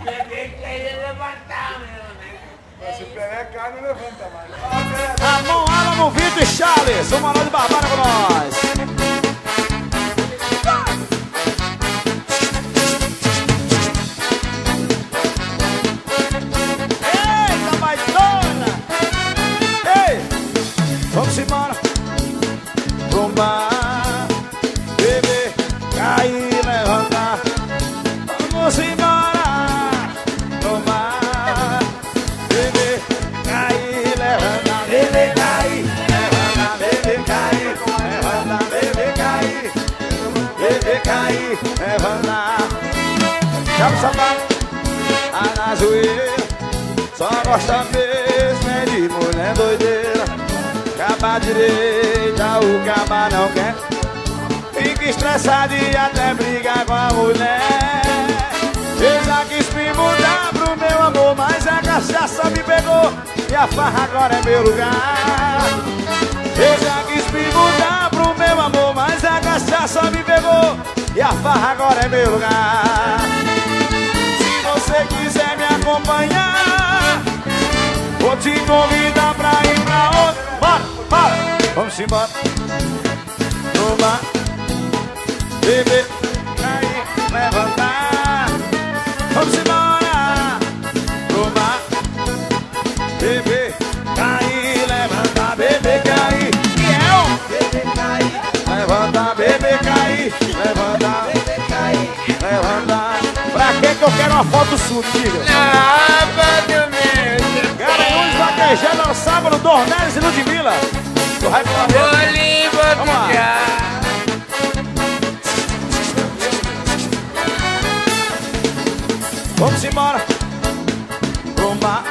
Peguei que ele levantar, meu amigo. Se pegar carne, não levanta mais. Ramon, Alamo, Vitor e Charles. Uma hora de Barbara com nós. Eita, vai dona! Ei, vamos embora pro bar, beber, cair, levantar. Vamos embora pro bar, beber, cair, levantar. Beber, cair, levantar, beber, cair, levantar, beber, cair, beber, cair, levantar. Chama o sapato, na zoeira. Só gosta mesmo é de mulher doideira. Caba direita, o caba não quer. Fica estressado e até briga com a mulher. Eu já quis me mudar pro meu amor, mas a cachaça me pegou e a farra agora é meu lugar. Eu já quis me mudar pro meu amor, mas a cachaça me pegou e a farra agora é meu lugar. Se você quiser me acompanhar, vou te convidar pra ir pra outra. Bora, bora, vamos embora. Toma, beber, cair, levantar. Vamos embora. Toma, beber, cair, levantar. Beber, cair. E beber, cair, levantar. Beber, cair, levantar. Beber, cair, levantar. Pra que eu quero uma foto sua, diga? Garanhuns vaquejando no sábado, Dornelles e Ludmilla. Do Raio do Vamos lá. Vamos embora. Pro mar,